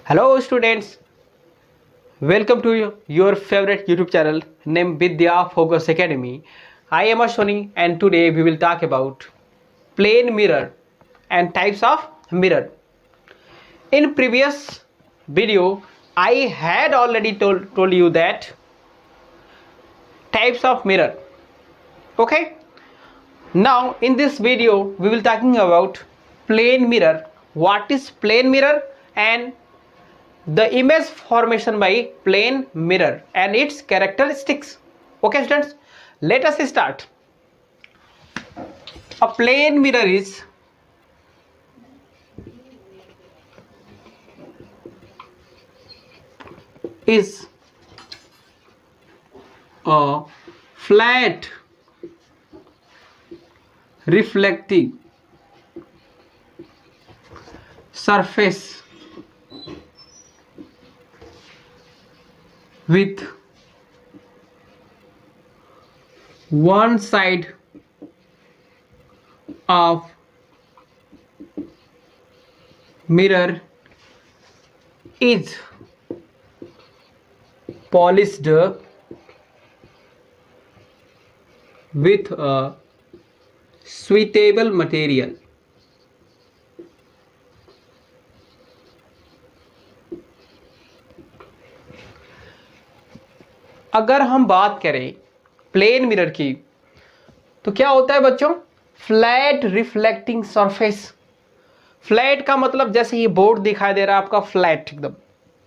Hello students, welcome to your favorite YouTube channel named Vidya Focus Academy. I am Ashwani and today we will talk about plane mirror and types of mirror. In previous video, I had already told you that types of mirror. Okay? Now in this video we will talking about plane mirror. What is plane mirror and the image formation by plane mirror and its characteristics. Okay students, let us start. A plane mirror is a flat reflecting surface with one side of mirror is polished with a suitable material. अगर हम बात करें plane mirror की तो क्या होता है बच्चों? Flat reflecting surface. फ्लैट का मतलब जैसे ये बोर्ड दिखाई दे रहा है आपका, फ्लैट एकदम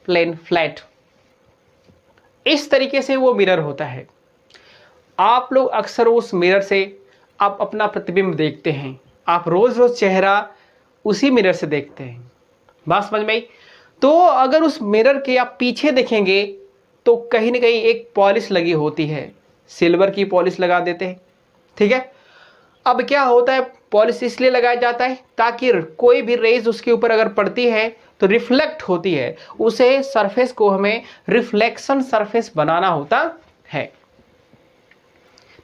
प्लेन फ्लैट, इस तरीके से वो मिरर होता है. आप लोग अक्सर उस मिरर से आप अपना प्रतिबिंब देखते हैं. आप रोज रोज चेहरा उसी मिरर से देखते हैं. बात समझ में आई? तो अगर उस मिरर के आप पीछे देखेंगे तो कहीं ना कहीं एक पॉलिश लगी होती है, सिल्वर की पॉलिश लगा देते हैं. ठीक है. अब क्या होता है, पॉलिश इसलिए लगाया जाता है ताकि कोई भी रेज उसके ऊपर अगर पड़ती है तो रिफ्लेक्ट होती है, उसे सरफेस को हमें रिफ्लेक्शन सरफेस बनाना होता है.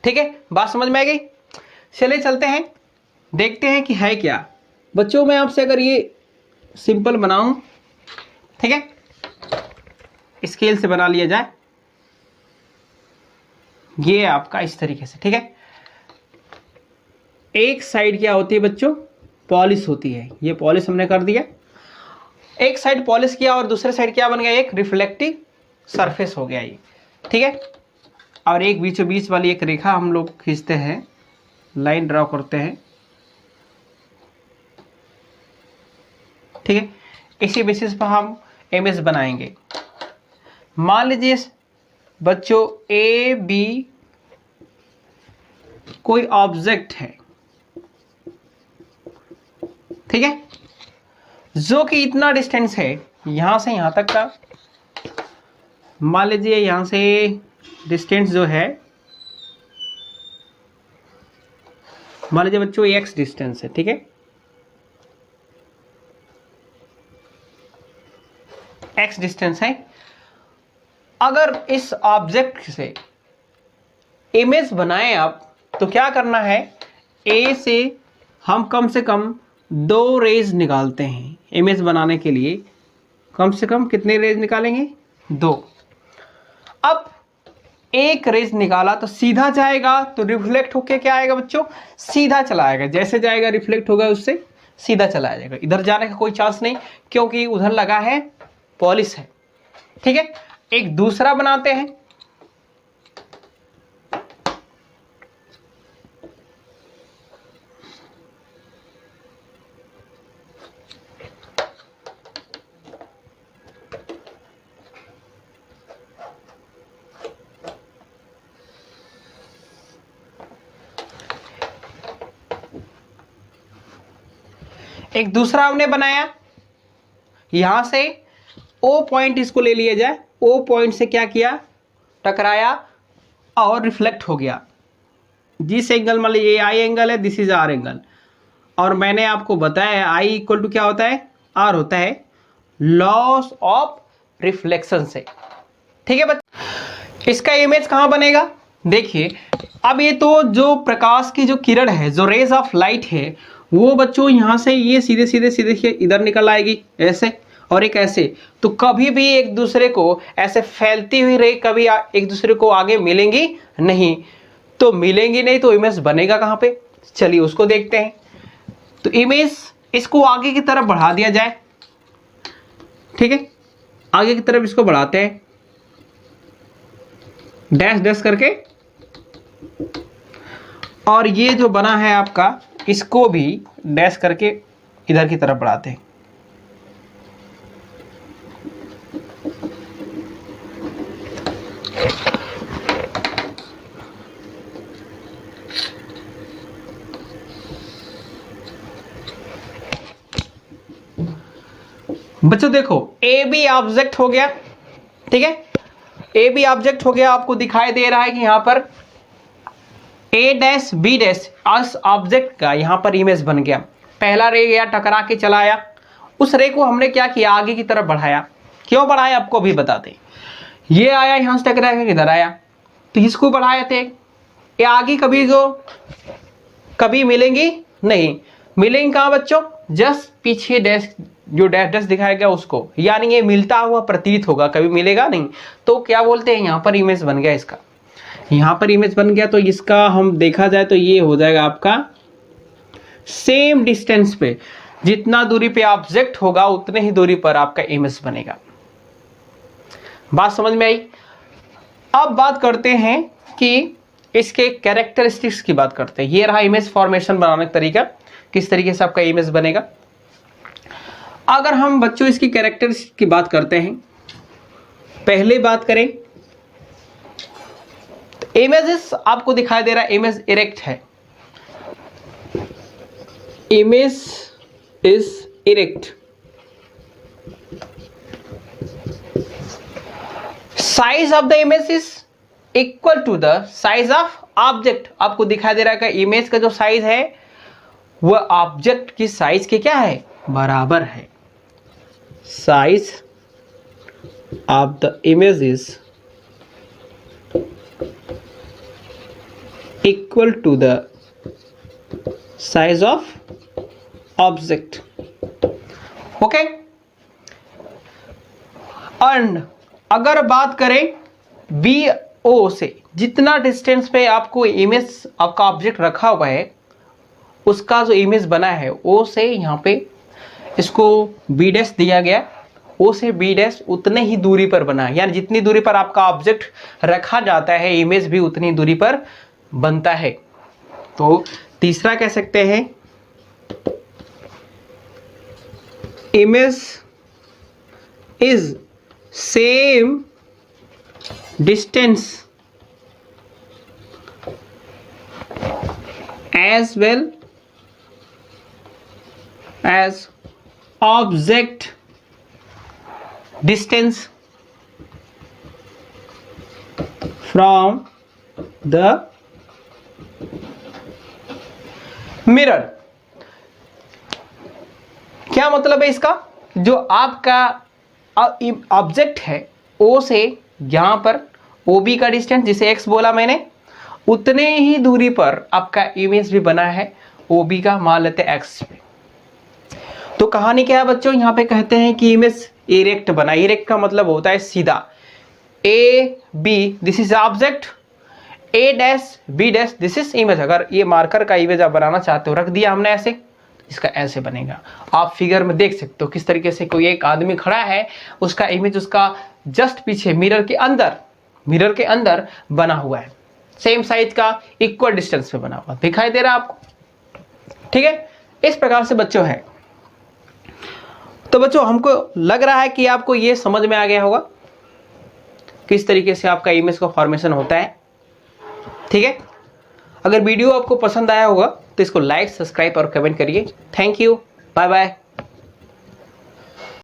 ठीक है, बात समझ में आ गई? चलिए चलते हैं, देखते हैं कि है क्या. बच्चों मैं आपसे अगर ये सिंपल बनाऊं, ठीक है, स्केल से बना लिया जाए, ये आपका इस तरीके से. ठीक है, एक साइड क्या होती है बच्चों? पॉलिश होती है. ये पॉलिश हमने कर दिया, एक साइड पॉलिश किया और दूसरे साइड क्या बन गया? एक रिफ्लेक्टिव सरफेस हो गया ये. ठीक है, और एक बीचों बीच वाली एक रेखा हम लोग खींचते हैं, लाइन ड्रॉ करते हैं. ठीक है, इसी बेसिस पर हम इमेज बनाएंगे. मान लीजिए बच्चों ए बी कोई ऑब्जेक्ट है, ठीक है, जो कि इतना डिस्टेंस है यहां से यहां तक का. मान लीजिए यहां से डिस्टेंस जो है, मान लीजिए बच्चों एक्स डिस्टेंस है. ठीक है, एक्स डिस्टेंस है. अगर इस ऑब्जेक्ट से इमेज बनाएं आप तो क्या करना है? ए से हम कम से कम 2 रेज निकालते हैं. इमेज बनाने के लिए कम से कम कितने रेज निकालेंगे? 2. अब एक रेज निकाला तो सीधा जाएगा, तो रिफ्लेक्ट होके क्या आएगा बच्चों? सीधा चला आएगा. जैसे जाएगा रिफ्लेक्ट होगा उससे सीधा चला जाएगा. इधर जाने का कोई चांस नहीं क्योंकि उधर लगा है पॉलिश है. ठीक है, एक दूसरा बनाते हैं. एक दूसरा हमने बनाया, यहां से ओ पॉइंट इसको ले लिया जाए. ओ पॉइंट से क्या किया? टकराया और रिफ्लेक्ट हो गया. जिस एंगल मान लीजिए आई एंगल है, दिस इज आर एंगल, और मैंने आपको बताया आई इक्वल टू क्या होता है? आर होता है लॉस ऑफ रिफ्लेक्शन से. ठीक है बच्चों, इसका इमेज कहां बनेगा? देखिए अब ये तो जो प्रकाश की जो किरण है, जो रेज ऑफ लाइट है, वो बच्चों यहाँ से ये सीधे सीधे सीधे इधर निकल आएगी ऐसे, और एक ऐसे, तो कभी भी एक दूसरे को ऐसे फैलती हुई रे कभी एक दूसरे को आगे मिलेंगी नहीं। तो मिलेंगी नहीं तो इमेज बनेगा कहाँ पे, चलिए उसको देखते हैं। तो इमेज इसको आगे की तरफ बढ़ा दिया जाए, ठीक है, आगे की तरफ इसको बढ़ाते हैं डैश डैश करके, और ये जो बना है आपका इसको भी डैश करके इधर की तरफ बढ़ाते हैं। बच्चों देखो ए बी ऑब्जेक्ट हो गया, ठीक है, ए बी ऑब्जेक्ट हो गया, आपको दिखाई दे रहा है कि यहां पर ए डैश बी डैश इस ऑब्जेक्ट का यहां पर इमेज बन गया। पहला रे गया टकरा के चला आया, उस रे को हमने क्या किया आगे की तरफ बढ़ाया। क्यों बढ़ाया आपको अभी बताते। ये आया यहां से टकरा के इधर आया, तो इसको बढ़ाए थे। ये आगे कभी जो कभी मिलेंगी नहीं, मिलेंगे कहां बच्चों, जस्ट पीछे डैश जो डैश डैश दिखाया गया उसको, यानी ये मिलता हुआ प्रतीत होगा, कभी मिलेगा नहीं। तो क्या बोलते हैं, यहां पर इमेज बन गया इसका, यहां पर इमेज बन गया। तो इसका हम देखा जाए तो ये हो जाएगा आपका सेम डिस्टेंस पे, जितना दूरी पे ऑब्जेक्ट होगा उतने ही दूरी पर आपका इमेज बनेगा। बात समझ में आई। अब बात करते हैं कि इसके कैरेक्टरिस्टिक्स की बात करते हैं। ये रहा इमेज फॉर्मेशन बनाने का तरीका, किस तरीके से आपका इमेज बनेगा। अगर हम बच्चों इसकी कैरेक्टरिस्टिक्स की बात करते हैं, पहले बात करें तो इमेजेस आपको दिखाई दे रहा है इमेज इरेक्ट है, image is erect. Size of the image is equal to the size of object. आपको दिखाई दे रहा है कि इमेज का जो साइज है वह ऑब्जेक्ट की साइज के क्या है, बराबर है। Size of the image is equal to the size of object, okay. And अगर बात करें बी ओ से, जितना डिस्टेंस पे आपको इमेज आपका ऑब्जेक्ट रखा हुआ है उसका जो इमेज बना है ओ से यहाँ पे इसको बी डैश दिया गया, ओ से बी डैश उतने ही दूरी पर बना है, यानी जितनी दूरी पर आपका ऑब्जेक्ट रखा जाता है इमेज भी उतनी दूरी पर बनता है। तो तीसरा कह सकते हैं image is same distance as well as object distance from the mirror। क्या मतलब है इसका, जो आपका ऑब्जेक्ट है ओ से यहां पर OB का डिस्टेंस जिसे x बोला मैंने, उतने ही दूरी पर आपका इमेज भी बना है OB का, मान लेते हैं x पे। तो कहानी क्या है बच्चों, यहाँ पे कहते हैं कि इमेज इरेक्ट बना। इरेक्ट का मतलब होता है सीधा। AB this is object, A dash B dash this is image. अगर ये मार्कर का इमेज आप बनाना चाहते हो, रख दिया हमने ऐसे, इसका ऐसे बनेगा। आप फिगर में देख सकते हो किस तरीके से कोई एक आदमी खड़ा है, उसका इमेज उसका जस्ट पीछे मिरर के अंदर बना हुआ है, सेम साइज का इक्वल डिस्टेंस पे बना हुआ, दिखाई दे रहा है आपको, ठीक है। इस प्रकार से बच्चों है। तो बच्चों हमको लग रहा है कि आपको ये समझ में आ गया होगा किस तरीके से आपका इमेज का फॉर्मेशन होता है, ठीक है। अगर वीडियो आपको पसंद आया होगा तो इसको लाइक, सब्सक्राइब और कमेंट करिए। Thank you, bye bye.